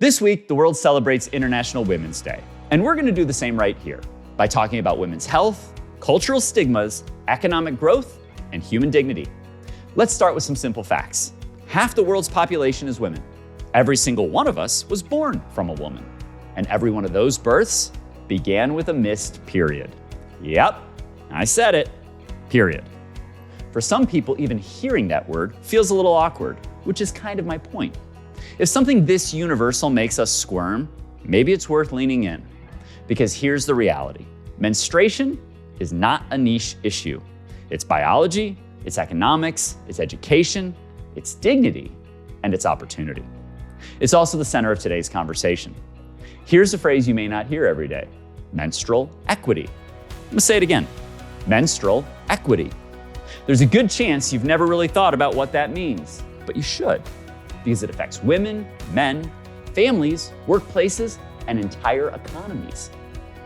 This week, the world celebrates International Women's Day, and we're going to do the same right here by talking about women's health, cultural stigmas, economic growth, and human dignity. Let's start with some simple facts. Half the world's population is women. Every single one of us was born from a woman, and every one of those births began with a missed period. Yep, I said it, period. For some people, even hearing that word feels a little awkward, which is kind of my point. If something this universal makes us squirm, maybe it's worth leaning in. Because here's the reality. Menstruation is not a niche issue. It's biology, it's economics, it's education, it's dignity, and it's opportunity. It's also the center of today's conversation. Here's a phrase you may not hear every day: menstrual equity. I'm gonna say it again: menstrual equity. There's a good chance you've never really thought about what that means, but you should, because it affects women, men, families, workplaces, and entire economies.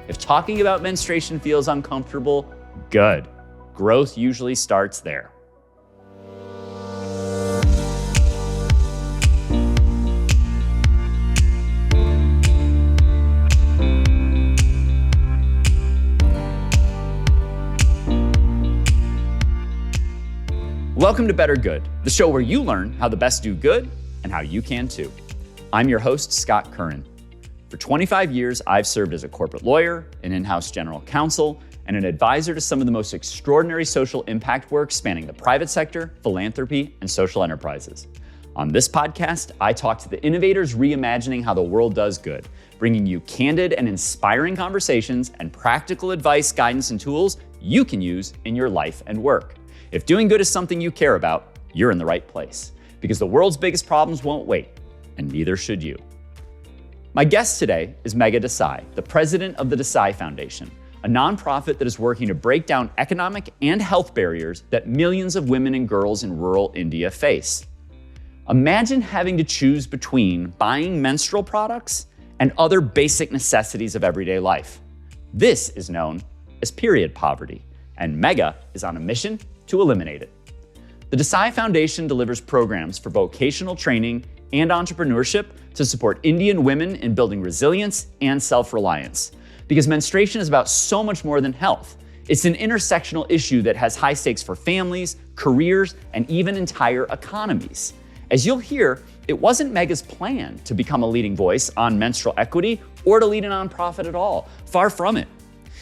If talking about menstruation feels uncomfortable, good. Growth usually starts there. Welcome to Better Good, the show where you learn how the best do good and how you can too. I'm your host, Scott Curran. For 25 years, I've served as a corporate lawyer, an in-house general counsel, and an advisor to some of the most extraordinary social impact work spanning the private sector, philanthropy, and social enterprises. On this podcast, I talk to the innovators reimagining how the world does good, bringing you candid and inspiring conversations and practical advice, guidance, and tools you can use in your life and work. If doing good is something you care about, you're in the right place, because the world's biggest problems won't wait, and neither should you. My guest today is Megha Desai, the president of the Desai Foundation, a nonprofit that is working to break down economic and health barriers that millions of women and girls in rural India face. Imagine having to choose between buying menstrual products and other basic necessities of everyday life. This is known as period poverty, and Megha is on a mission to eliminate it. The Desai Foundation delivers programs for vocational training and entrepreneurship to support Indian women in building resilience and self-reliance. Because menstruation is about so much more than health. It's an intersectional issue that has high stakes for families, careers, and even entire economies. As you'll hear, it wasn't Megha's plan to become a leading voice on menstrual equity or to lead a nonprofit at all. Far from it.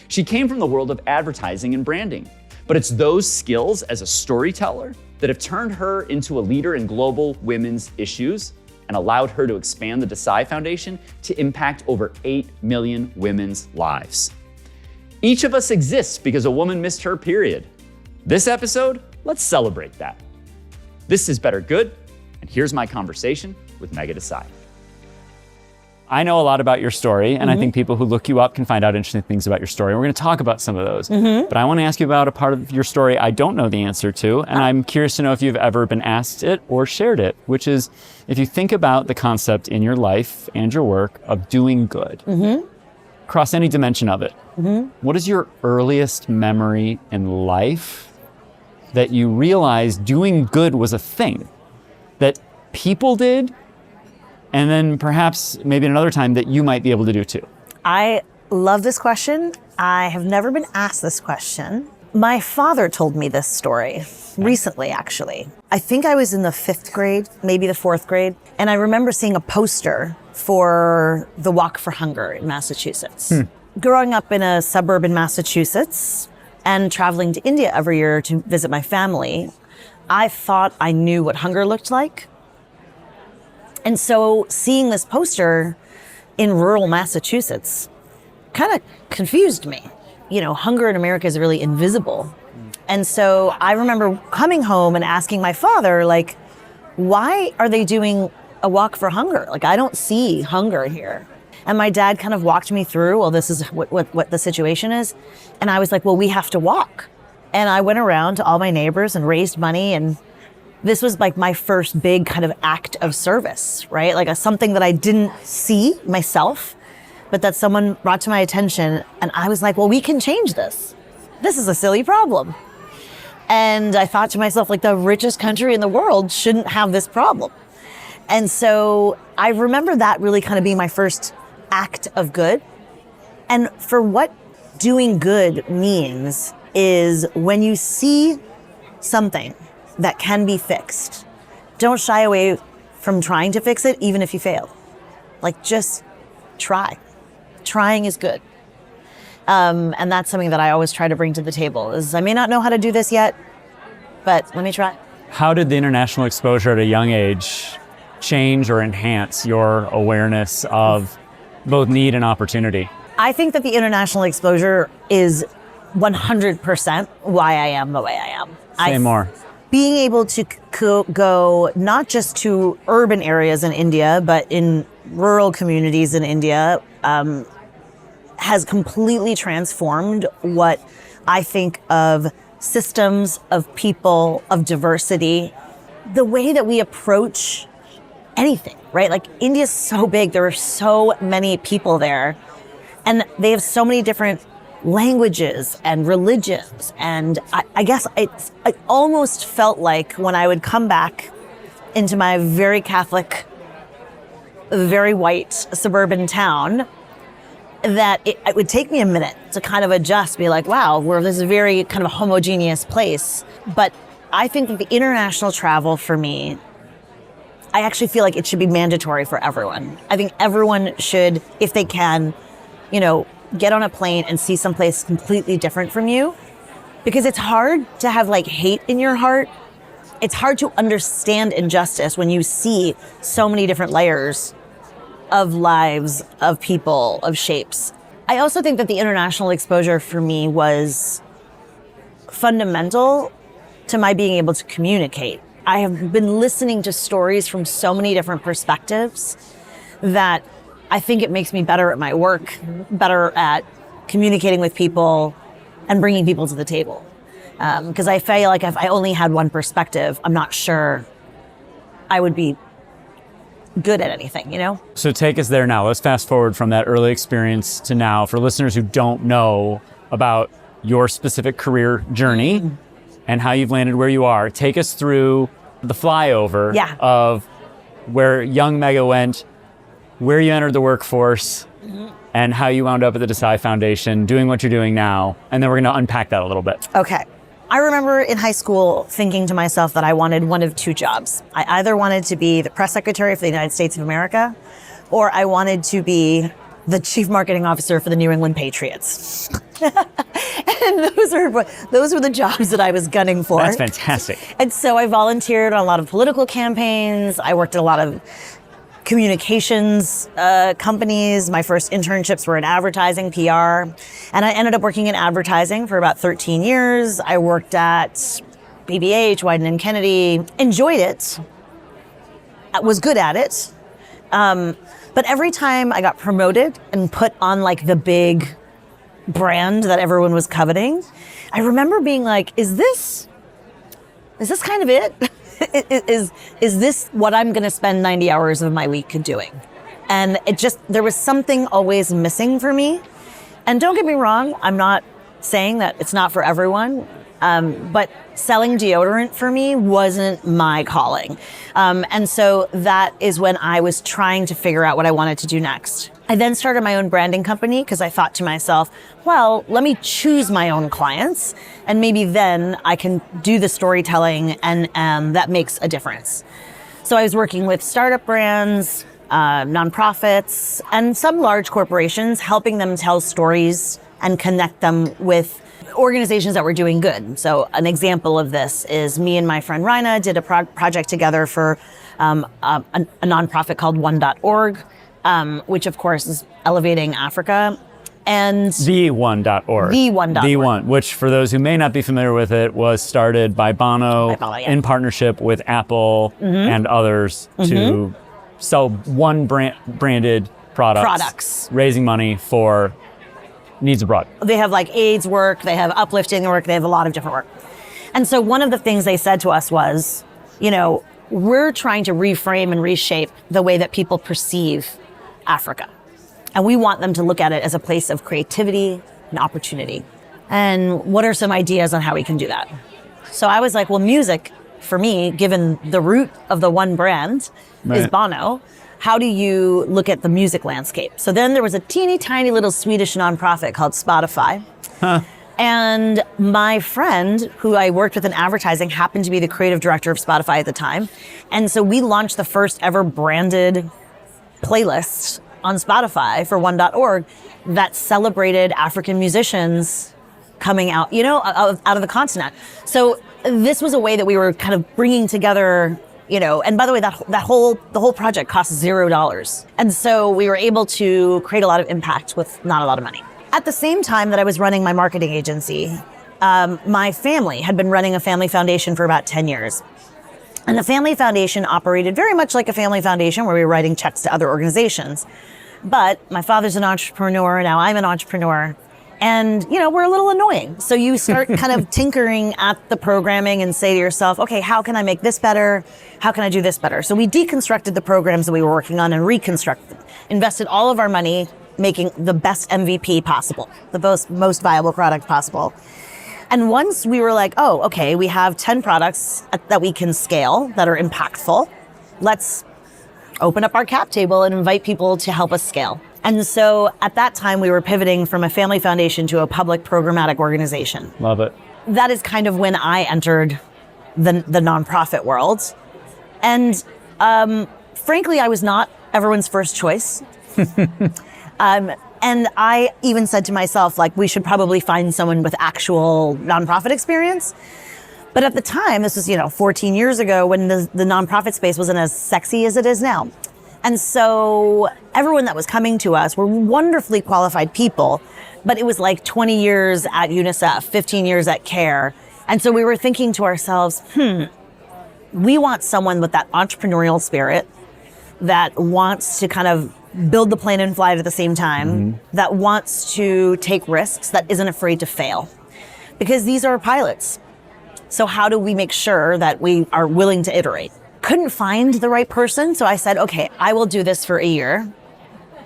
She came from the world of advertising and branding. But it's those skills as a storyteller that have turned her into a leader in global women's issues and allowed her to expand the Desai Foundation to impact over 8 million women's lives. Each of us exists because a woman missed her period. This episode, let's celebrate that. This is Better Good, and here's my conversation with Megha Desai. I know a lot about your story, and I think people who look you up can find out interesting things about your story. We're going to talk about some of those. But I want to ask you about a part of your story I don't know the answer to, and I'm curious to know if you've ever been asked it or shared it, which is if you think about the concept in your life and your work of doing good, across any dimension of it, what is your earliest memory in life that you realized doing good was a thing that people did, and then perhaps maybe another time that you might be able to do too? I love this question. I have never been asked this question. My father told me this story recently, actually. I think I was in the 5th grade, maybe the 4th grade, and I remember seeing a poster for the Walk for Hunger in Massachusetts. Growing up in a suburb in Massachusetts and traveling to India every year to visit my family, I thought I knew what hunger looked like. And so seeing this poster in rural Massachusetts kind of confused me. You know, hunger in America is really invisible. And so I remember coming home and asking my father, like, why are they doing a walk for hunger? Like, I don't see hunger here. And my dad kind of walked me through, well, this is what the situation is. And I was like, well, we have to walk. And I went around to all my neighbors and raised money, and this was like my first big kind of act of service, right? Like something that I didn't see myself, but that someone brought to my attention. And I was like, well, we can change this. This is a silly problem. And I thought to myself, like, the richest country in the world shouldn't have this problem. And so I remember that really kind of being my first act of good. And for what doing good means is when you see something that can be fixed, don't shy away from trying to fix it, even if you fail. Like, just try. Trying is good. And that's something that I always try to bring to the table is I may not know how to do this yet, but let me try. How did the international exposure at a young age change or enhance your awareness of both need and opportunity? I think that the international exposure is 100% why I am the way I am. Say more. Being able to go not just to urban areas in India, but in rural communities in India, has completely transformed what I think of systems, of people, of diversity, the way that we approach anything, right? Like, India's so big, there are so many people there, and they have so many different languages and religions. And I guess it almost felt like when I would come back into my very Catholic, very white suburban town, that it would take me a minute to kind of adjust, be like, wow, we're this very kind of homogeneous place. But I think that the international travel for me, I actually feel like it should be mandatory for everyone. I think everyone should, if they can, get on a plane and see someplace completely different from you, because it's hard to have like hate in your heart. It's hard to understand injustice when you see so many different layers of lives, of people, of shapes. I also think that the international exposure for me was fundamental to my being able to communicate. I have been listening to stories from so many different perspectives that I think it makes me better at my work, better at communicating with people and bringing people to the table. Because I feel like if I only had one perspective, I'm not sure I would be good at anything, So take us there now. Let's fast forward from that early experience to now. For listeners who don't know about your specific career journey and how you've landed where you are, take us through the flyover of where young Megha went, where you entered the workforce, and how you wound up at the Desai Foundation doing what you're doing now. And then we're going to unpack that a little bit. Okay. I remember in high school thinking to myself that I wanted one of two jobs. I either wanted to be the press secretary for the United States of America, or I wanted to be the chief marketing officer for the New England Patriots. And those were the jobs that I was gunning for. That's fantastic. And so I volunteered on a lot of political campaigns. I worked at a lot of communications companies. My first internships were in advertising, PR, and I ended up working in advertising for about 13 years. I worked at BBH, Wieden & Kennedy, enjoyed it, was good at it. But every time I got promoted and put on like the big brand that everyone was coveting, I remember being like, is this kind of it? Is this what I'm going to spend 90 hours of my week doing? And there was something always missing for me. And don't get me wrong, I'm not saying that it's not for everyone, but selling deodorant for me wasn't my calling. And so that is when I was trying to figure out what I wanted to do next. I then started my own branding company because I thought to myself, well, let me choose my own clients and maybe then I can do the storytelling and that makes a difference. So I was working with startup brands, nonprofits, and some large corporations, helping them tell stories and connect them with organizations that were doing good. So an example of this is me and my friend Raina did a project together for a nonprofit called One.org, which of course is elevating Africa. And The1.org. The1.org. The1, which for those who may not be familiar with it, was started by Bono, in partnership with Apple and others to sell one branded products, raising money for needs abroad. They have like AIDS work, they have uplifting work, they have a lot of different work. And so one of the things they said to us was, we're trying to reframe and reshape the way that people perceive Africa. And we want them to look at it as a place of creativity and opportunity. And what are some ideas on how we can do that? So I was like, well, music for me, given the root of the one brand is Bono, how do you look at the music landscape? So then there was a teeny tiny little Swedish nonprofit called Spotify. And my friend, who I worked with in advertising, happened to be the creative director of Spotify at the time. And so we launched the first ever branded playlist on Spotify for one.org that celebrated African musicians coming out, out of the continent. So this was a way that we were kind of bringing together, and by the way, the whole project cost $0. And so we were able to create a lot of impact with not a lot of money. At the same time that I was running my marketing agency, my family had been running a family foundation for about 10 years. And the family foundation operated very much like a family foundation where we were writing checks to other organizations. But my father's an entrepreneur, now I'm an entrepreneur. And, we're a little annoying. So you start kind of tinkering at the programming and say to yourself, okay, how can I make this better? How can I do this better? So we deconstructed the programs that we were working on and reconstructed, invested all of our money making the best MVP possible, the most viable product possible. And once we were like, oh, okay, we have 10 products that we can scale that are impactful. Let's open up our cap table and invite people to help us scale. And so at that time, we were pivoting from a family foundation to a public programmatic organization. Love it. That is kind of when I entered the nonprofit world. And frankly, I was not everyone's first choice. And I even said to myself, we should probably find someone with actual nonprofit experience. But at the time, this was, 14 years ago when the nonprofit space wasn't as sexy as it is now. And so everyone that was coming to us were wonderfully qualified people, but it was 20 years at UNICEF, 15 years at CARE. And so we were thinking to ourselves, we want someone with that entrepreneurial spirit that wants to kind of build the plane and fly it at the same time, that wants to take risks, that isn't afraid to fail. Because these are pilots. So how do we make sure that we are willing to iterate? Couldn't find the right person, so I said, okay, I will do this for a year.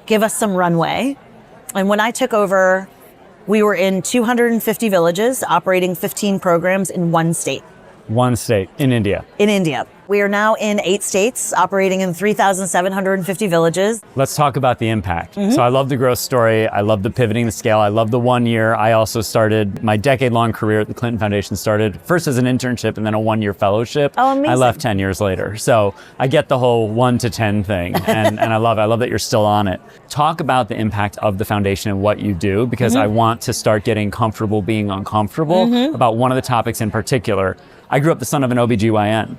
Give us some runway. And when I took over, we were in 250 villages, operating 15 programs in one state. One state, in India. In India. We are now in 8 states, operating in 3,750 villages. Let's talk about the impact. So I love the growth story. I love the pivoting the scale. I love the 1 year. I also started my decade-long career at the Clinton Foundation, started first as an internship and then a 1-year fellowship. Oh, amazing. I left 10 years later. So I get the whole 1 to 10 thing, and I love it. I love that you're still on it. Talk about the impact of the foundation and what you do, because I want to start getting comfortable being uncomfortable about one of the topics in particular. I grew up the son of an OBGYN.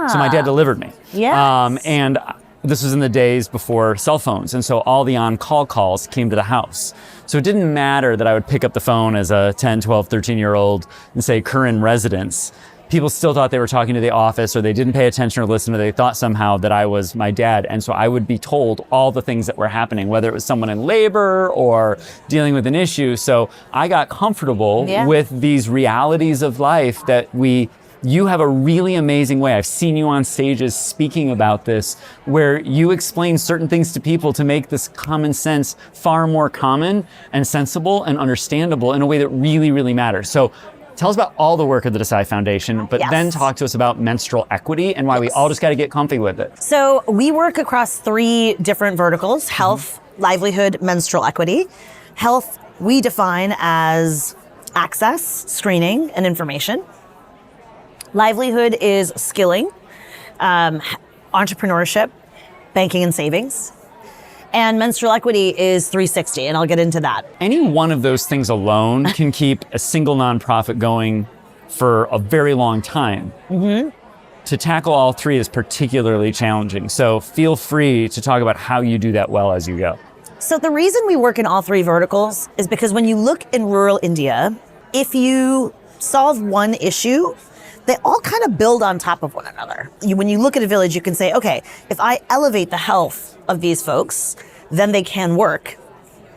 So my dad delivered me. Yes. And this was in the days before cell phones. And so all the on-call calls came to the house. So it didn't matter that I would pick up the phone as a 10, 12, 13-year-old and say Curran residence. People still thought they were talking to the office, or they didn't pay attention or listen, or they thought somehow that I was my dad. And so I would be told all the things that were happening, whether it was someone in labor or dealing with an issue. So I got comfortable with these realities of life that you have a really amazing way. I've seen you on stages speaking about this, where you explain certain things to people to make this common sense far more common and sensible and understandable in a way that really, really matters. So tell us about all the work of the Desai Foundation, but then talk to us about menstrual equity and why we all just got to get comfy with it. So we work across 3 different verticals: health, livelihood, menstrual equity. Health, we define as access, screening, and information. Livelihood is skilling, entrepreneurship, banking and savings. And menstrual equity is 360, and I'll get into that. Any one of those things alone can keep a single nonprofit going for a very long time. To tackle all 3 is particularly challenging. So feel free to talk about how you do that well as you go. So the reason we work in all 3 verticals is because when you look in rural India, if you solve one issue, they all kind of build on top of one another. When you look at a village, you can say, okay, if I elevate the health of these folks, then they can work,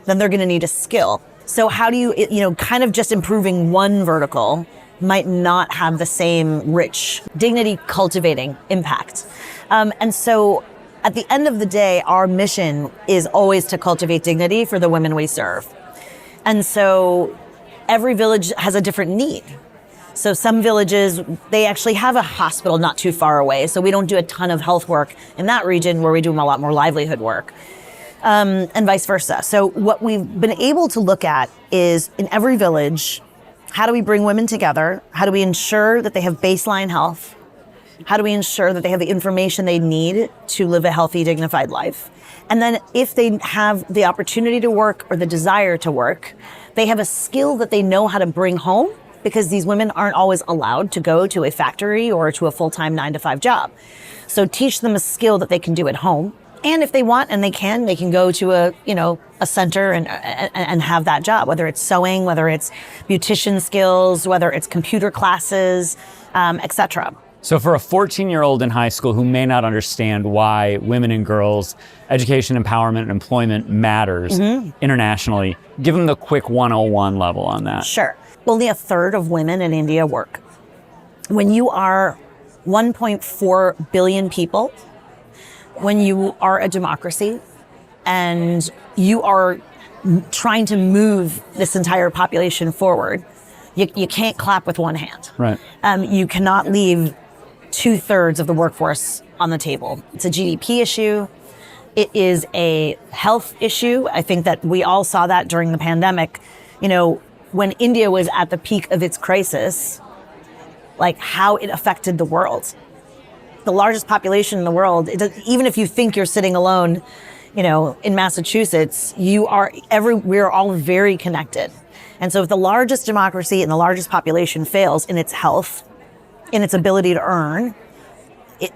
then they're gonna need a skill. So how do you, kind of just improving one vertical might not have the same rich, dignity cultivating impact. And so at the end of the day, our mission is always to cultivate dignity for the women we serve. And so every village has a different need. So some villages, they actually have a hospital not too far away. So we don't do a ton of health work in that region where we do a lot more livelihood work. And vice versa. So what we've been able to look at is in every village, how do we bring women together? How do we ensure that they have baseline health? How do we ensure that they have the information they need to live a healthy, dignified life? And then if they have the opportunity to work or the desire to work, they have a skill that they know how to bring home, because these women aren't always allowed to go to a factory or to a full-time 9-to-5 job. So teach them a skill that they can do at home. And if they want and they can go to a center and have that job, whether it's sewing, whether it's beautician skills, whether it's computer classes, etc. So for a 14-year-old in high school who may not understand why women and girls, education, empowerment, and employment matters internationally, give them the quick 101 level on that. Sure. Only a third of women in India work. When you are 1.4 billion people, when you are a democracy and you are trying to move this entire population forward, you can't clap with one hand. Right. You cannot leave 2/3 of the workforce on the table. It's a GDP issue. It is a health issue. I think that we all saw that during the pandemic. When India was at the peak of its crisis, like how it affected the world. The largest population in the world, even if you think you're sitting alone, in Massachusetts, we're all very connected. And so if the largest democracy and the largest population fails in its health, in its ability to earn,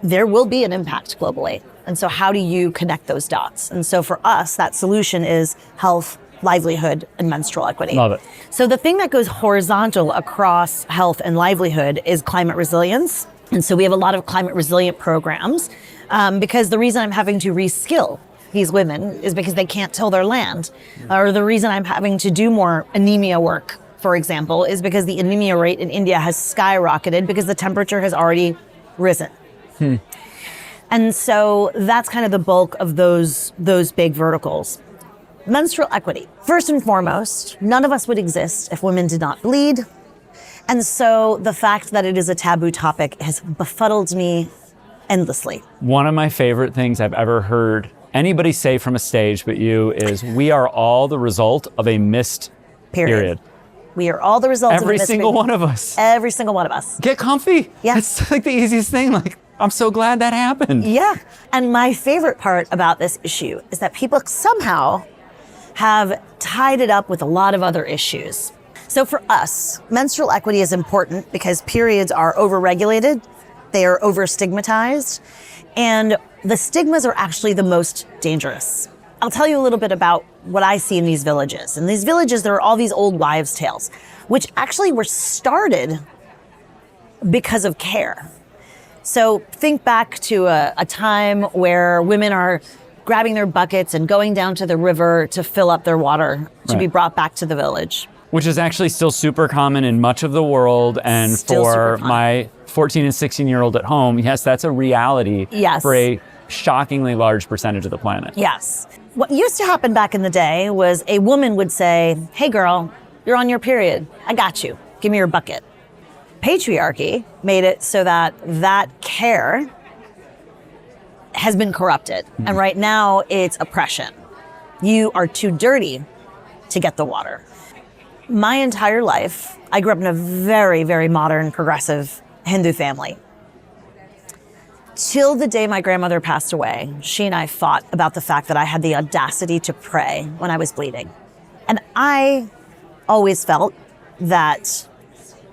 there will be an impact globally. And so how do you connect those dots? And so for us, that solution is health, livelihood, and menstrual equity. Love it. So the thing that goes horizontal across health and livelihood is climate resilience. And so we have a lot of climate resilient programs because the reason I'm having to reskill these women is because they can't till their land. Or the reason I'm having to do more anemia work, for example, is because the anemia rate in India has skyrocketed because the temperature has already risen. And so that's kind of the bulk of those big verticals. Menstrual equity. First and foremost, none of us would exist if women did not bleed. And so the fact that it is a taboo topic has befuddled me endlessly. One of my favorite things I've ever heard anybody say from a stage but you is, we are all the result of a missed period. We are all the result of a Every missed single period. one of us. Every single one of us. Get comfy. Yeah. It's like the easiest thing. Like, I'm so glad that happened. Yeah. And my favorite part about this issue is that people somehow have tied it up with a lot of other issues. So for us, menstrual equity is important because periods are overregulated, they are over-stigmatized, and the stigmas are actually the most dangerous. I'll tell you a little bit about what I see in these villages. In these villages, there are all these old wives' tales, which actually were started because of care. So think back to a time where women are grabbing their buckets and going down to the river to fill up their water to be brought back to the village. Which is actually still super common in much of the world. And Still for super common. my 14 and 16-year-old at home, yes, that's a reality Yes. for a shockingly large percentage of the planet. Yes. What used to happen back in the day was a woman would say, "Hey girl, you're on your period. I got you. Give me your bucket." Patriarchy made it so that care has been corrupted. And right now it's oppression. You are too dirty to get the water. My entire life, I grew up in a very, very modern, progressive Hindu family. Till the day my grandmother passed away, she and I fought about the fact that I had the audacity to pray when I was bleeding. And I always felt that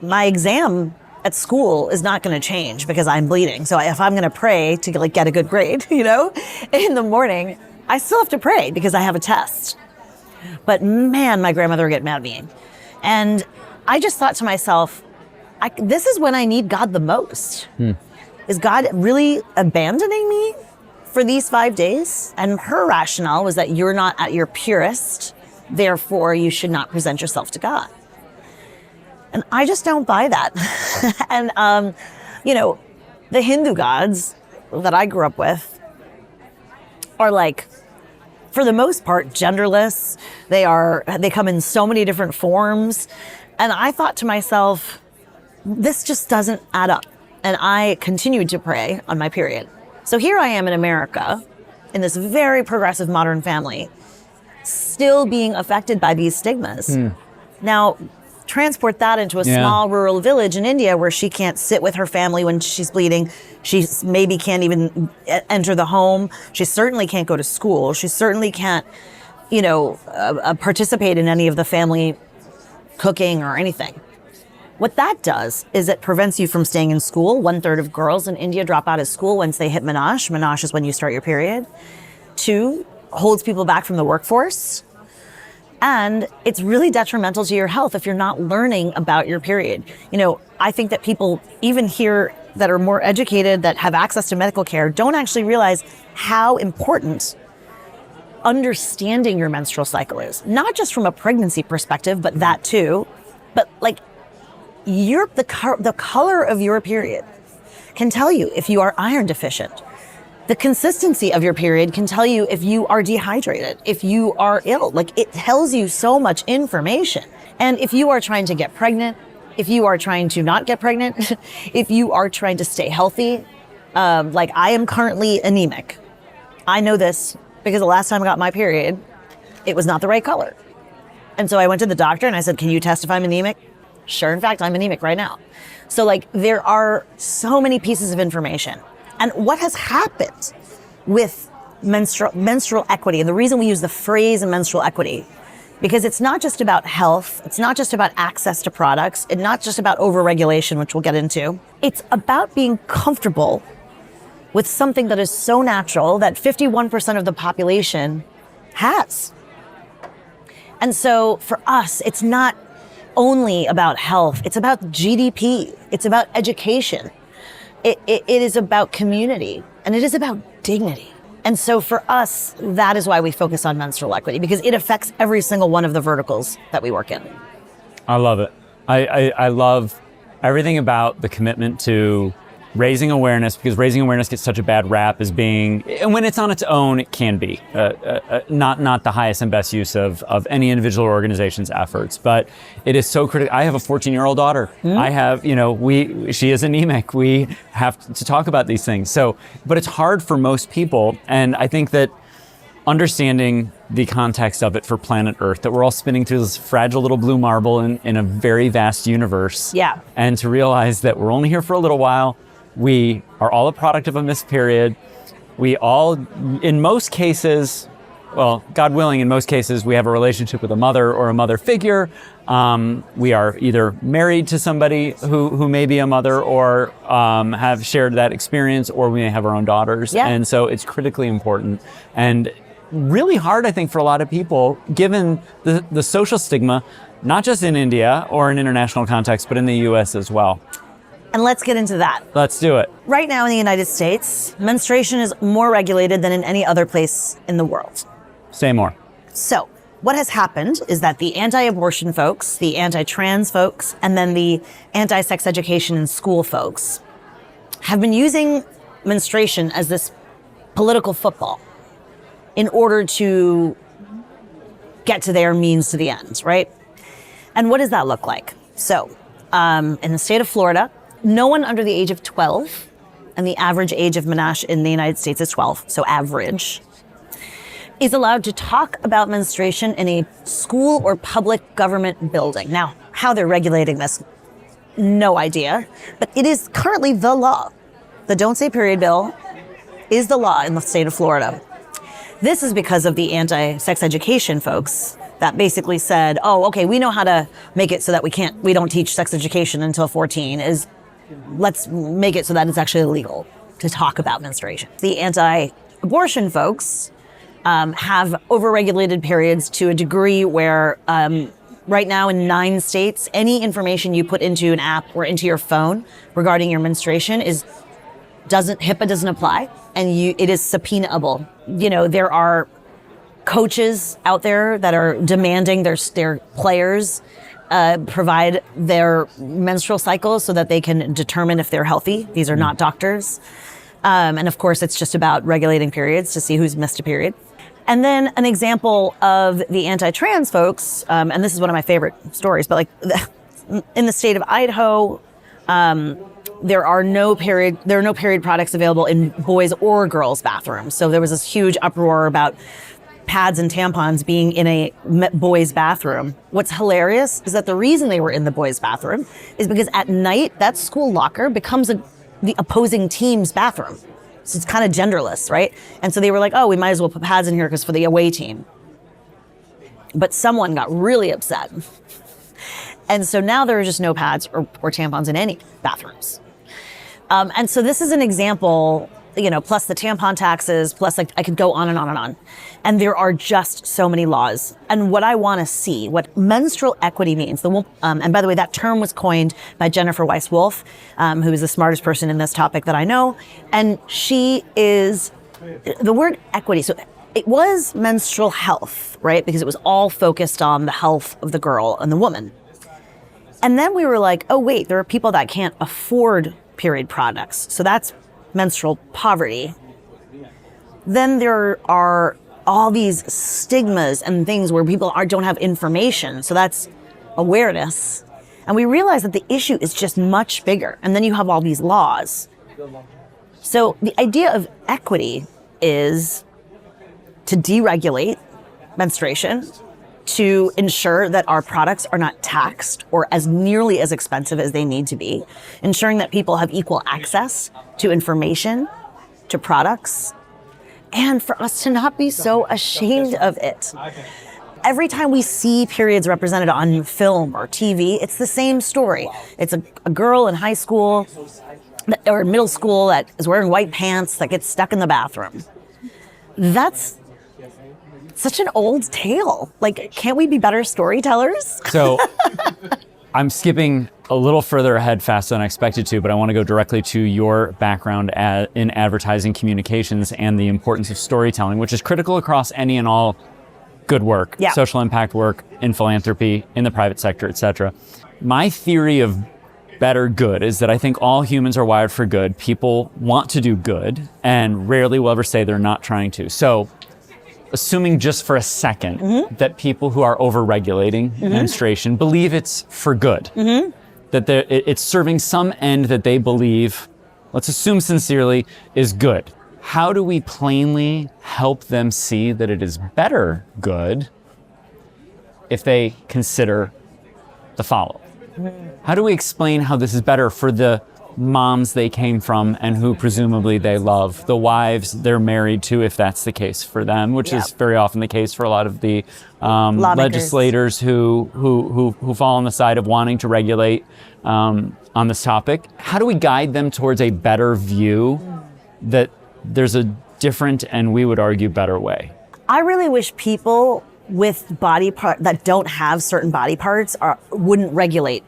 my exam at school is not going to change because I'm bleeding. So if I'm going to pray to get a good grade, in the morning, I still have to pray because I have a test. But man, my grandmother would get mad at me. And I just thought to myself, this is when I need God the most. Is God really abandoning me for these 5 days? And her rationale was that you're not at your purest, therefore you should not present yourself to God. And I just don't buy that. And, the Hindu gods that I grew up with are for the most part, genderless. They come in so many different forms. And I thought to myself, this just doesn't add up. And I continued to pray on my period. So here I am in America, in this very progressive modern family, still being affected by these stigmas. Now, transport that into a small rural village in India where she can't sit with her family when she's bleeding. She maybe can't even enter the home. She certainly can't go to school. She certainly can't, participate in any of the family cooking or anything. What that does is it prevents you from staying in school. 1/3 of girls in India drop out of school once they hit menage. Menage is when you start your period. 2, holds people back from the workforce. And it's really detrimental to your health if you're not learning about your period. I think that people, even here that are more educated, that have access to medical care, don't actually realize how important understanding your menstrual cycle is. Not just from a pregnancy perspective, but that too. But the color of your period can tell you if you are iron deficient. The consistency of your period can tell you if you are dehydrated, if you are ill. It tells you so much information. And if you are trying to get pregnant, if you are trying to not get pregnant, if you are trying to stay healthy, I am currently anemic. I know this because the last time I got my period, it was not the right color. And so I went to the doctor and I said, can you test if I'm anemic? Sure, in fact, I'm anemic right now. So there are so many pieces of information. And what has happened with menstrual equity, and the reason we use the phrase menstrual equity, because it's not just about health, it's not just about access to products, it's not just about overregulation, which we'll get into. It's about being comfortable with something that is so natural that 51% of the population has. And so for us, it's not only about health, it's about GDP, it's about education. It is about community, and it is about dignity. And so for us, that is why we focus on menstrual equity, because it affects every single one of the verticals that we work in. I love it. I love everything about the commitment to raising awareness, because raising awareness gets such a bad rap as being, and when it's on its own, it can be not the highest and best use of any individual or organization's efforts. But it is so critical. I have a 14-year-old daughter. I have, she is anemic. We have to talk about these things. So, but it's hard for most people. And I think that understanding the context of it for planet Earth, that we're all spinning through this fragile little blue marble in a very vast universe. Yeah. And to realize that we're only here for a little while. We are all a product of a missed period. We all, in most cases, well, God willing, in most cases, we have a relationship with a mother or a mother figure. We are either married to somebody who may be a mother or have shared that experience, or we may have our own daughters. Yeah. And so it's critically important and really hard, I think, for a lot of people, given the social stigma, not just in India or in international context, but in the US as well. And let's get into that. Let's do it. Right now in the United States, menstruation is more regulated than in any other place in the world. Say more. So what has happened is that the anti-abortion folks, the anti-trans folks, and then the anti-sex education and school folks have been using menstruation as this political football in order to get to their means to the end, right? And what does that look like? So in the state of Florida, no one under the age of 12, and the average age of menage in the United States is 12, so average, is allowed to talk about menstruation in a school or public government building. Now, how they're regulating this, no idea, but it is currently the law. The Don't Say Period bill is the law in the state of Florida. This is because of the anti-sex education folks that basically said, oh, okay, we know how to make it so that we don't teach sex education until 14, let's make it so that it's actually illegal to talk about menstruation. The anti-abortion folks have overregulated periods to a degree where right now in 9 states, any information you put into an app or into your phone regarding your menstruation HIPAA doesn't apply, and it is subpoenaable. There are coaches out there that are demanding their players provide their menstrual cycles so that they can determine if they're healthy. These are not doctors. And of course, it's just about regulating periods to see who's missed a period. And then an example of the anti-trans folks, and this is one of my favorite stories, but in the state of Idaho, There are no period products available in boys or girls' bathrooms. So there was this huge uproar about pads and tampons being in a boys' bathroom. What's hilarious is that the reason they were in the boys' bathroom is because at night, that school locker becomes the opposing team's bathroom. So it's kind of genderless, right? And so they were like, oh, we might as well put pads in here because for the away team. But someone got really upset. And so now there are just no pads or tampons in any bathrooms. And so this is an example, plus the tampon taxes, plus I could go on and on and on. And there are just so many laws. And what I want to see, what menstrual equity means, and by the way, that term was coined by Jennifer Weiss-Wolf, who is the smartest person in this topic that I know. And she is, the word equity, so it was menstrual health, right? Because it was all focused on the health of the girl and the woman. And then we were like, oh wait, there are people that can't afford period products. So that's menstrual poverty. Then there are all these stigmas and things where people don't have information. So that's awareness. And we realize that the issue is just much bigger. And then you have all these laws. So the idea of equity is to deregulate menstruation, to ensure that our products are not taxed or as nearly as expensive as they need to be, ensuring that people have equal access to information, to products, and for us to not be so ashamed of it. Every time we see periods represented on film or TV, it's the same story. It's a girl in high school or middle school that is wearing white pants that gets stuck in the bathroom. That's such an old tale. Like, can't we be better storytellers? So I'm skipping a little further ahead faster than I expected to, but I want to go directly to your background in advertising communications and the importance of storytelling, which is critical across any and all good work, social impact work, in philanthropy, in the private sector, etc. My theory of better good is that I think all humans are wired for good. People want to do good and rarely will ever say they're not trying to. So assuming just for a second that people who are over-regulating menstruation believe it's for good, that it's serving some end that they believe, let's assume sincerely, is good. How do we plainly help them see that it is better good if they consider the following? How do we explain how this is better for the moms they came from and who presumably they love, the wives they're married to, if that's the case for them, which is very often the case for a lot of the legislators who fall on the side of wanting to regulate on this topic? How do we guide them towards a better view that there's a different and we would argue better way? I really wish people with body part that don't have certain body parts wouldn't regulate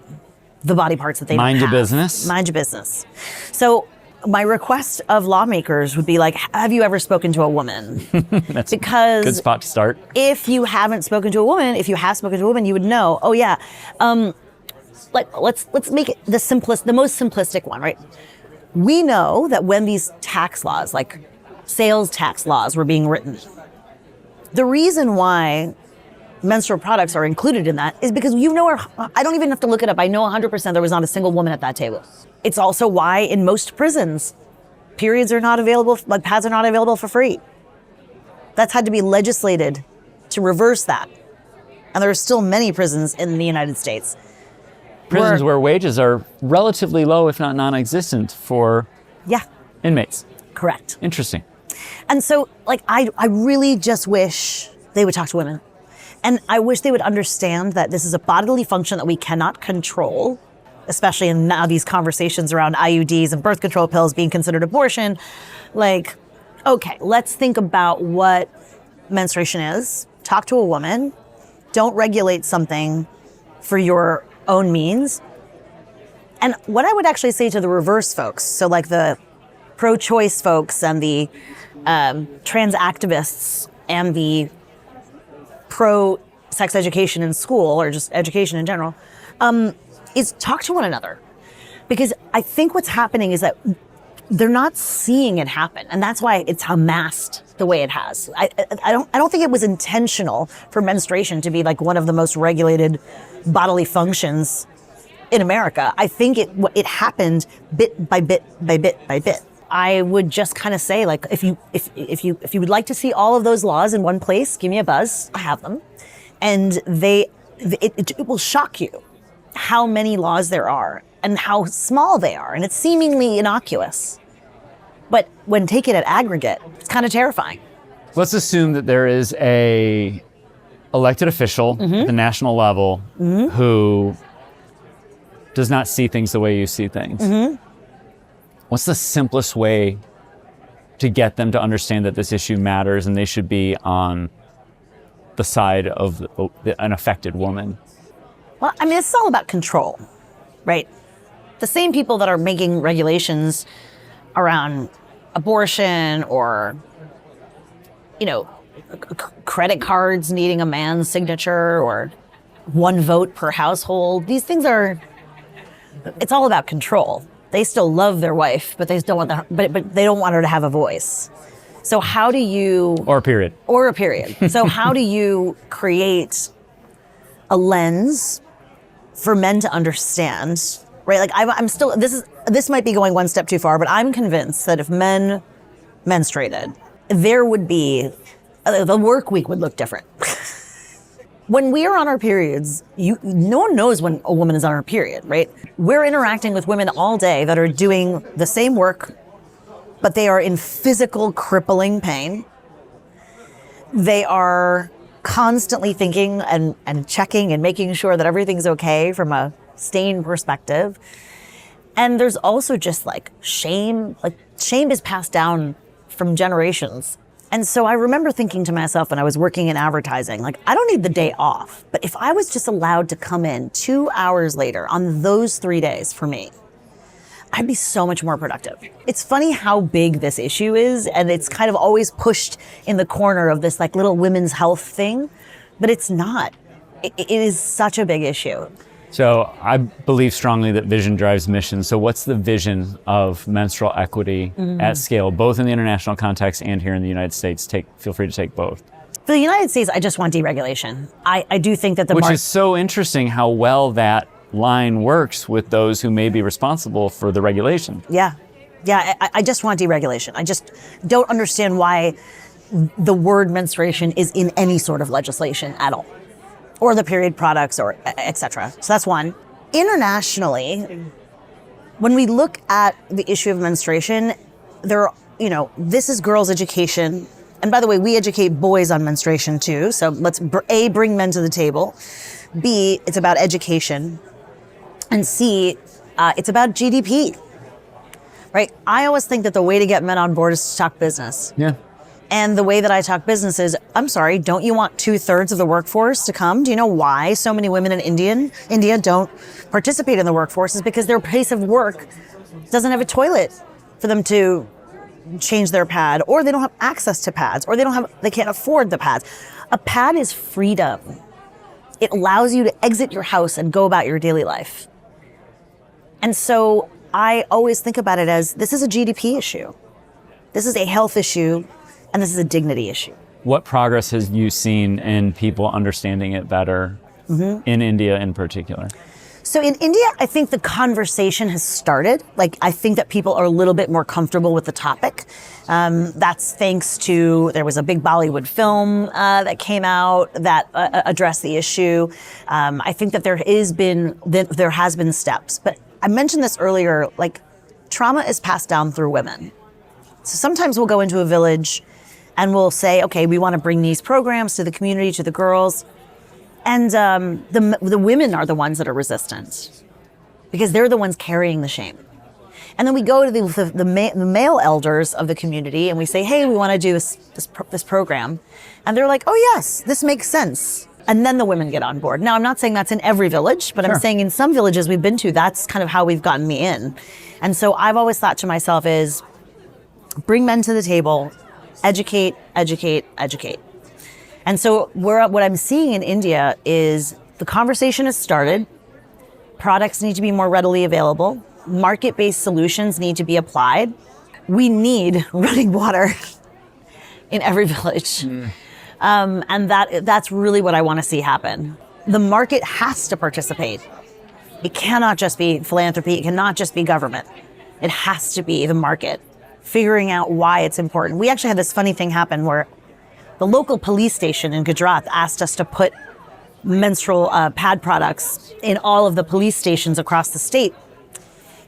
the body parts that they don't have. Mind your business. Mind your business. So my request of lawmakers would be like, have you ever spoken to a woman? That's because a good spot to start. If you haven't spoken to a woman, if you have spoken to a woman, you would know, oh yeah, let's make it the most simplistic one, right? We know that when these tax laws, like sales tax laws, were being written, the reason why menstrual products are included in that is because I don't even have to look it up. I know 100% there was not a single woman at that table. It's also why in most prisons, pads are not available for free. That's had to be legislated to reverse that. And there are still many prisons in the United States. Prisons where wages are relatively low, if not non-existent for inmates. Correct. Interesting. And so I really just wish they would talk to women. And I wish they would understand that this is a bodily function that we cannot control, especially in now these conversations around IUDs and birth control pills being considered abortion. Like, okay, let's think about what menstruation is. Talk to a woman. Don't regulate something for your own means. And what I would actually say to the reverse folks, so like the pro-choice folks and the trans activists and the pro-sex education in school, or just education in general, is talk to one another. Because I think what's happening is that they're not seeing it happen. And that's why it's amassed the way it has. I don't think it was intentional for menstruation to be like one of the most regulated bodily functions in America. I think it happened bit by bit by bit by bit. I would just kind of say, like, if you would like to see all of those laws in one place, give me a buzz. I have them, and it will shock you how many laws there are and how small they are, and it's seemingly innocuous. But when taken at aggregate, it's kind of terrifying. Let's assume that there is a elected official at the national level who does not see things the way you see things. What's the simplest way to get them to understand that this issue matters and they should be on the side of an affected woman? Well, I mean, it's all about control, right? The same people that are making regulations around abortion or, credit cards needing a man's signature or one vote per household, these things it's all about control. They still love their wife, but they don't want her to have a voice. So how do you... Or a period. So how do you create a lens for men to understand, right? Like I'm still, this might be going one step too far, but I'm convinced that if men menstruated, there would be, the work week would look different. When we are on our periods, no one knows when a woman is on her period, right? We're interacting with women all day that are doing the same work, but they are in physical crippling pain. They are constantly thinking and checking and making sure that everything's okay from a stain perspective. And there's also just like shame. Like shame is passed down from generations. And so I remember thinking to myself when I was working in advertising, like, I don't need the day off, but if I was just allowed to come in 2 hours later on those 3 days for me, I'd be so much more productive. It's funny how big this issue is, and it's kind of always pushed in the corner of this like little women's health thing, but it's not. It is such a big issue. So I believe strongly that vision drives mission. So what's the vision of menstrual equity at scale, both in the international context and here in the United States? Feel free to take both. For the United States, I just want deregulation. I do think that Which is so interesting how well that line works with those who may be responsible for the regulation. Yeah, I just want deregulation. I just don't understand why the word menstruation is in any sort of legislation at all, or the period products, or et cetera. So that's one. Internationally, when we look at the issue of menstruation, this is girls' education. And by the way, we educate boys on menstruation too. So let's A, bring men to the table. B, it's about education. And C, it's about GDP, right? I always think that the way to get men on board is to talk business. Yeah. And the way that I talk business is, I'm sorry, don't you want 2/3 of the workforce to come? Do you know why so many women in India don't participate in the workforce? Is because their place of work doesn't have a toilet for them to change their pad, or they don't have access to pads, or they can't afford the pads. A pad is freedom. It allows you to exit your house and go about your daily life. And so I always think about it as, this is a GDP issue. This is a health issue. And this is a dignity issue. What progress have you seen in people understanding it better in India in particular? So in India, I think the conversation has started. Like, I think that people are a little bit more comfortable with the topic. That's thanks to, there was a big Bollywood film that came out that addressed the issue. I think that there has been steps. But I mentioned this earlier, like, trauma is passed down through women. So sometimes we'll go into a village and we'll say, okay, we want to bring these programs to the community, to the girls. And the women are the ones that are resistant because they're the ones carrying the shame. And then we go to the male elders of the community and we say, hey, we want to do this program. And they're like, oh, yes, this makes sense. And then the women get on board. Now, I'm not saying that's in every village, but I'm saying in some villages we've been to, that's kind of how we've gotten me in. And so I've always thought to myself is, bring men to the table, educate, educate, educate. And so what I'm seeing in India is the conversation has started. Products need to be more readily available. Market-based solutions need to be applied. We need running water in every village. And that's really what I want to see happen. The market has to participate. It cannot just be philanthropy. It cannot just be government. It has to be the market, figuring out why it's important. We actually had this funny thing happen where the local police station in Gujarat asked us to put menstrual pad products in all of the police stations across the state.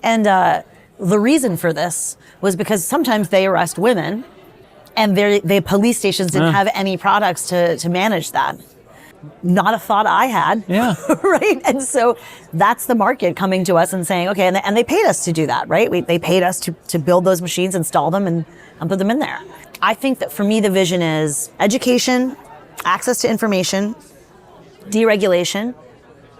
And the reason for this was because sometimes they arrest women and the police stations didn't have any products to manage that. Not a thought I had, right? And so that's the market coming to us and saying, okay, and they paid us to do that, right? They paid us to build those machines, install them, and put them in there. I think that for me, the vision is education, access to information, deregulation,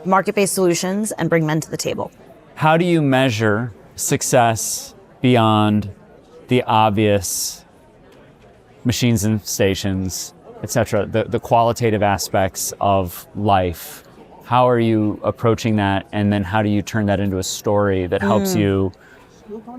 market-based solutions, and bring men to the table. How do you measure success beyond the obvious machines and stations, et cetera, the qualitative aspects of life? How are you approaching that? And then how do you turn that into a story that helps you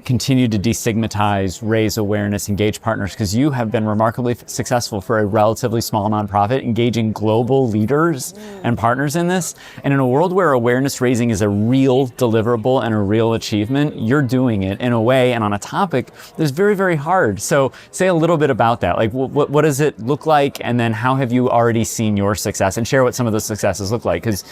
continue to destigmatize, raise awareness, engage partners? Because you have been remarkably successful for a relatively small nonprofit, engaging global leaders and partners in this. And in a world where awareness raising is a real deliverable and a real achievement, you're doing it in a way and on a topic that's very, very hard. So say a little bit about that. Like, what does it look like? And then how have you already seen your success? And share what some of those successes look like. Because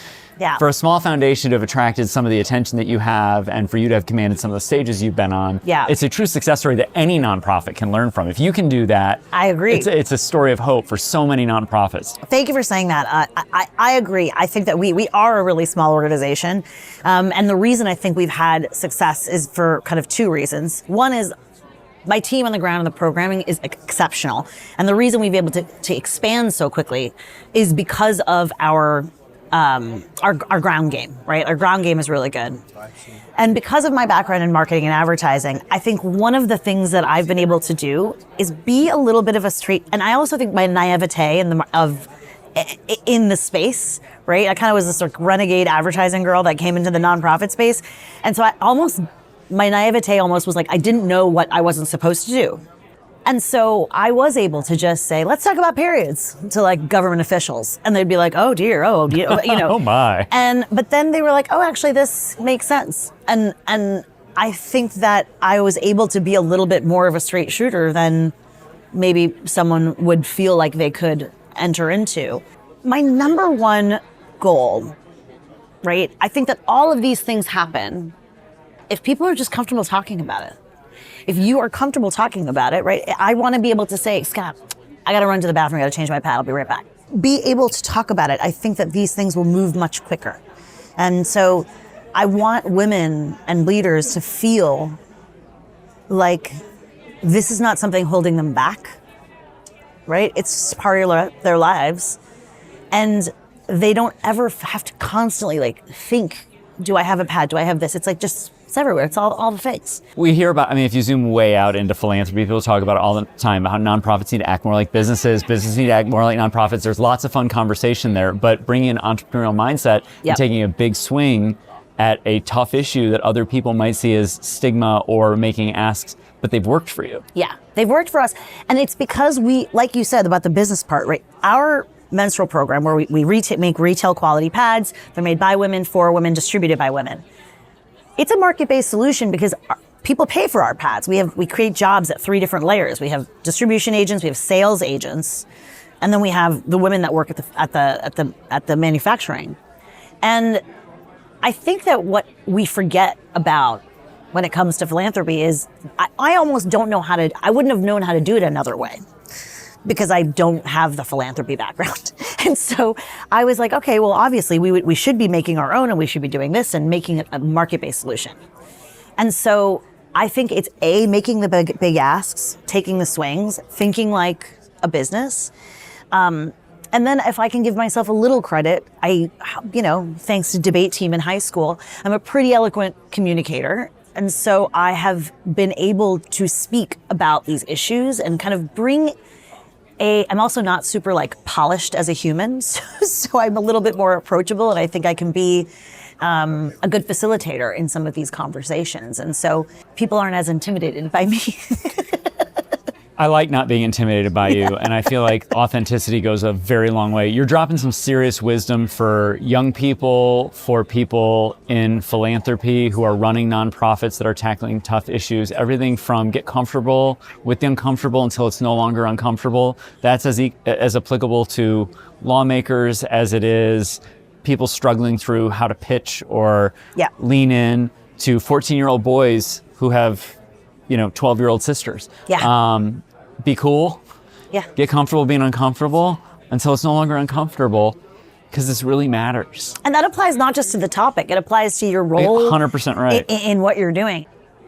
for a small foundation to have attracted some of the attention that you have and for you to have commanded some of the stages you've been on, it's a true success story that any nonprofit can learn from. If you can do that, I agree. It's a story of hope for so many nonprofits. Thank you for saying that. I agree. I think that we are a really small organization. And the reason I think we've had success is for kind of two reasons. One is my team on the ground and the programming is exceptional. And the reason we've been able to expand so quickly is because of our ground game, right? Our ground game is really good. And because of my background in marketing and advertising, I think one of the things that I've been able to do is be a little bit of a straight, and I also think my naivete in the space, right? I kind of was this like renegade advertising girl that came into the nonprofit space. And so my naivete almost was like, I didn't know what I wasn't supposed to do. And so I was able to just say, let's talk about periods to like government officials. And they'd be like, oh dear, you know. Oh my. But then they were like, oh, actually this makes sense. And I think that I was able to be a little bit more of a straight shooter than maybe someone would feel like they could enter into. My number one goal, right? I think that all of these things happen if people are just comfortable talking about it. If you are comfortable talking about it, right? I want to be able to say, Scott, I got to run to the bathroom. I got to change my pad. I'll be right back. Be able to talk about it. I think that these things will move much quicker. And so I want women and leaders to feel like this is not something holding them back, right? It's part of their lives. And they don't ever have to constantly like think, do I have a pad? Do I have this? It's like just it's everywhere. It's all the things. We hear about, if you zoom way out into philanthropy, people talk about it all the time, about how nonprofits need to act more like businesses need to act more like nonprofits. There's lots of fun conversation there, but bringing an entrepreneurial mindset and taking a big swing at a tough issue that other people might see as stigma or making asks, but they've worked for you. Yeah, they've worked for us. And it's because we, like you said about the business part, right? Our menstrual program where we make retail quality pads, they're made by women, for women, distributed by women. It's a market-based solution because people pay for our pads. We create jobs at 3 different layers. We have distribution agents, we have sales agents, and then we have the women that work at the manufacturing. And I think that what we forget about when it comes to philanthropy is I almost don't know I wouldn't have known how to do it another way because I don't have the philanthropy background. And so I was like, okay, well, obviously we should be making our own and we should be doing this and making it a market-based solution. And so I think it's making the big asks, taking the swings, thinking like a business. And then if I can give myself a little credit, thanks to debate team in high school, I'm a pretty eloquent communicator. And so I have been able to speak about these issues and kind of bring I'm also not super like polished as a human, so I'm a little bit more approachable, and I think I can be a good facilitator in some of these conversations. And so people aren't as intimidated by me. I like not being intimidated by you, and I feel like authenticity goes a very long way. You're dropping some serious wisdom for young people, for people in philanthropy who are running nonprofits that are tackling tough issues. Everything from get comfortable with the uncomfortable until it's no longer uncomfortable. That's as applicable to lawmakers as it is people struggling through how to pitch or lean in, to 14-year-old boys who have 12-year-old sisters. Be cool. Get comfortable being uncomfortable until it's no longer uncomfortable, because this really matters. And that applies not just to the topic, it applies to your role 100% right. in what you're doing.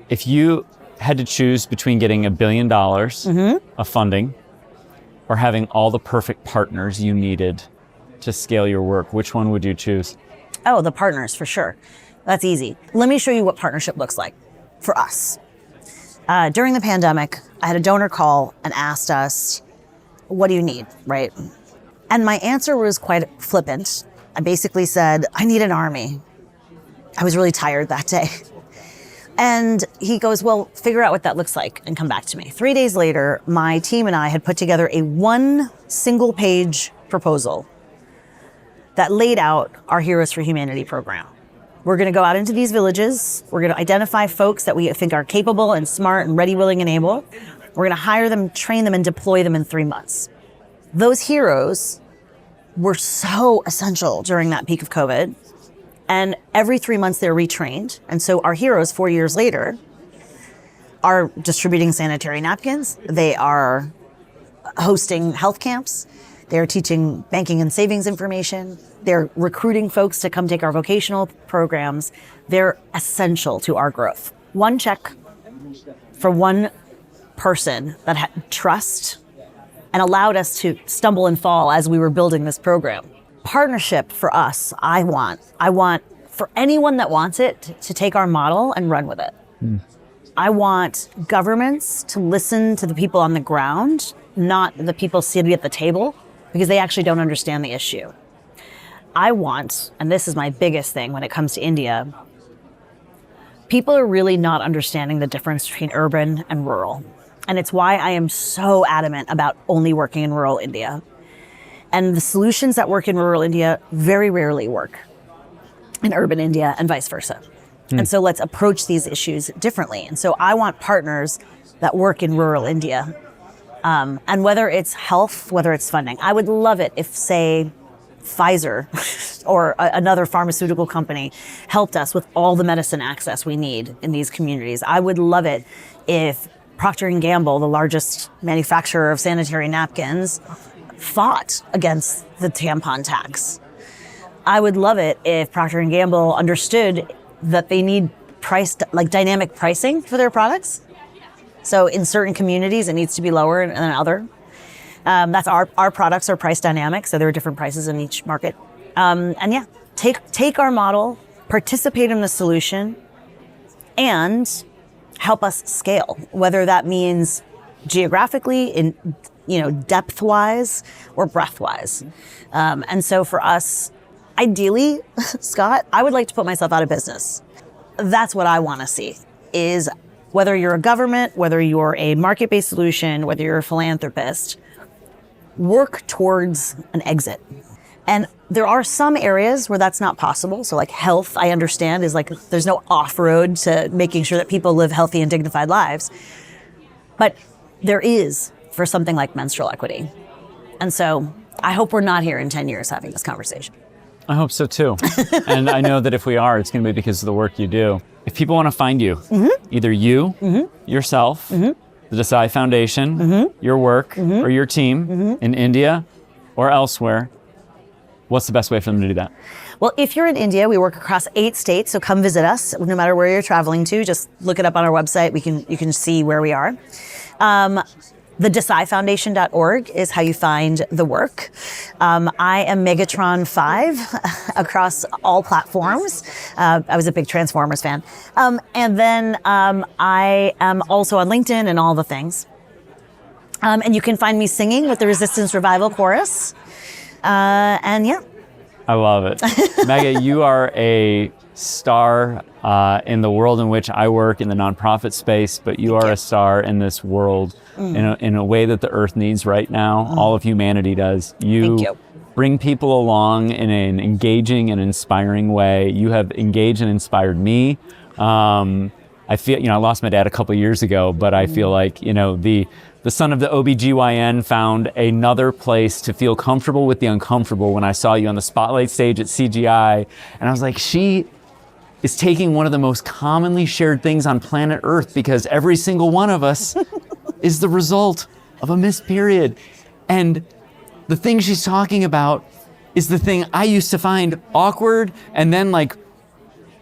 If you had to choose between getting $1 billion of funding or having all the perfect partners you needed to scale your work, which one would you choose? Oh, the partners, for sure. That's easy. Let me show you what partnership looks like for us. During the pandemic, I had a donor call and asked us, what do you need, right? And my answer was quite flippant. I basically said, I need an army. I was really tired that day. And he goes, well, figure out what that looks like and come back to me. 3 days later, my team and I had put together a 1 single page proposal that laid out our Heroes for Humanity program. We're going to go out into these villages. We're going to identify folks that we think are capable and smart and ready, willing, and able. We're going to hire them, train them, and deploy them in 3 months. Those heroes were so essential during that peak of COVID. And every 3 months they're retrained. And so our heroes 4 years later are distributing sanitary napkins. They are hosting health camps. They're teaching banking and savings information. They're recruiting folks to come take our vocational programs. They're essential to our growth. One check for one person that had trust and allowed us to stumble and fall as we were building this program. Partnership for us, I want for anyone that wants it to take our model and run with it. I want governments to listen to the people on the ground, not the people sitting at the table, because they actually don't understand the issue. I want, and this is my biggest thing when it comes to India, people are really not understanding the difference between urban and rural. And it's why I am so adamant about only working in rural India. And the solutions that work in rural India very rarely work in urban India and vice versa. And so let's approach these issues differently. And so I want partners that work in rural India. And whether it's health, whether it's funding, I would love it if, say, Pfizer or another pharmaceutical company helped us with all the medicine access we need in these communities. I would love it if Procter & Gamble, the largest manufacturer of sanitary napkins, fought against the tampon tax. I would love it if Procter & Gamble understood that they need dynamic pricing for their products. So in certain communities, it needs to be lower than other. That's our products are price dynamic, so there are different prices in each market. Take our model, participate in the solution, and help us scale. Whether that means geographically, in depth-wise or breadth-wise. And so for us, ideally, Scott, I would like to put myself out of business. That's what I want to see, is whether you're a government, whether you're a market-based solution, whether you're a philanthropist, work towards an exit. And there are some areas where that's not possible. So like health, I understand, is like there's no off-road to making sure that people live healthy and dignified lives. But there is for something like menstrual equity. And so I hope we're not here in 10 years having this conversation. I hope so too. And I know that if we are, it's going to be because of the work you do. If people want to find you, either you, yourself, the Desai Foundation, your work, or your team in India or elsewhere, what's the best way for them to do that? Well, if you're in India, we work across 8 states, so come visit us. No matter where you're traveling to, just look it up on our website. You can see where we are. The DesaiFoundation.org is how you find the work. I am Megatron 5 across all platforms. I was a big Transformers fan. And then I am also on LinkedIn and all the things. And you can find me singing with the Resistance Revival Chorus. And yeah. I love it. Megha, you are a star in the world in which I work in the nonprofit space, but you are a star in this world in a way that the earth needs right now. All of humanity does. Thank you. Bring people along in an engaging and inspiring way. You have engaged and inspired me. I feel, I lost my dad a couple of years ago, but I feel like, the son of the OBGYN found another place to feel comfortable with the uncomfortable when I saw you on the spotlight stage at CGI. And I was like, she is taking one of the most commonly shared things on planet Earth, because every single one of us is the result of a missed period. And the thing she's talking about is the thing I used to find awkward and then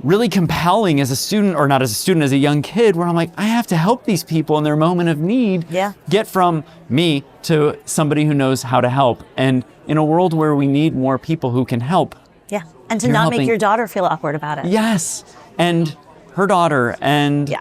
really compelling as a student, or not as a student, as a young kid, where I'm like, I have to help these people in their moment of need. Yeah. Get from me to somebody who knows how to help. And in a world where we need more people who can help. Yeah. And to You're not helping. make your daughter feel awkward about it. Yes. And her daughter and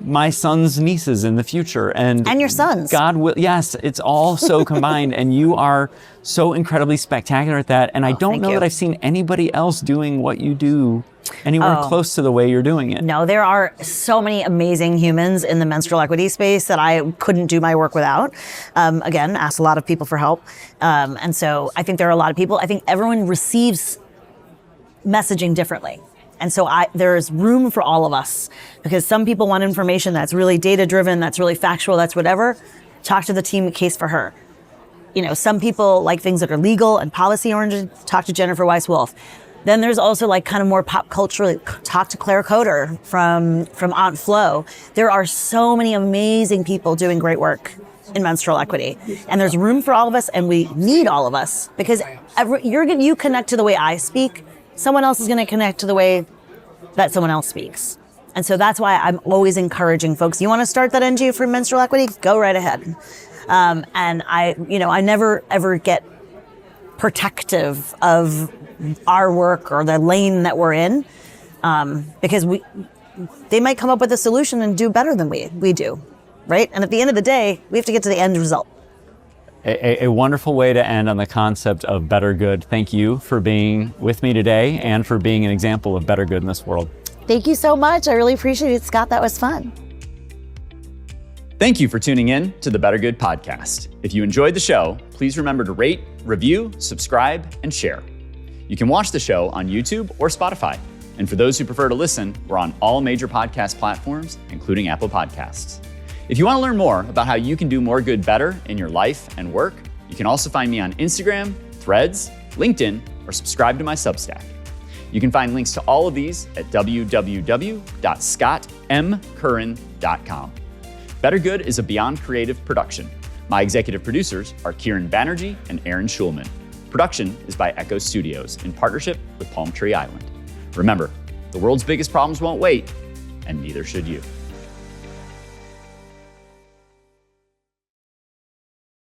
my son's nieces in the future. And your sons. God will, yes, it's all so combined. And you are so incredibly spectacular at that. And I don't know that I've seen anybody else doing what you do anywhere close to the way you're doing it. No, there are so many amazing humans in the menstrual equity space that I couldn't do my work without. Again, asked a lot of people for help. And so I think there are a lot of people. I think everyone receives messaging differently. And so there's room for all of us, because some people want information that's really data driven, that's really factual, that's whatever. Talk to the team at Case for Her. Some people like things that are legal and policy oriented. Talk to Jennifer Weiss-Wolf. Then there's also kind of more pop culture. Talk to Claire Coder from Aunt Flo. There are so many amazing people doing great work in menstrual equity, and there's room for all of us, and we need all of us, because you connect to the way I speak. Someone else is going to connect to the way that someone else speaks. And so that's why I'm always encouraging folks, you want to start that NGO for menstrual equity? Go right ahead. And I never ever get protective of our work or the lane that we're in, because they might come up with a solution and do better than we do, right? And at the end of the day, we have to get to the end result. A wonderful way to end on the concept of better good. Thank you for being with me today and for being an example of better good in this world. Thank you so much. I really appreciate it, Scott. That was fun. Thank you for tuning in to the Better Good podcast. If you enjoyed the show, please remember to rate, review, subscribe, and share. You can watch the show on YouTube or Spotify. And for those who prefer to listen, we're on all major podcast platforms, including Apple Podcasts. If you want to learn more about how you can do more good better in your life and work, you can also find me on Instagram, Threads, LinkedIn, or subscribe to my Substack. You can find links to all of these at www.scottmcurran.com. Better Good is a Beyond Creative production. My executive producers are Kieran Banerjee and Aaron Schulman. Production is by Echo Studios in partnership with Palm Tree Island. Remember, the world's biggest problems won't wait, and neither should you.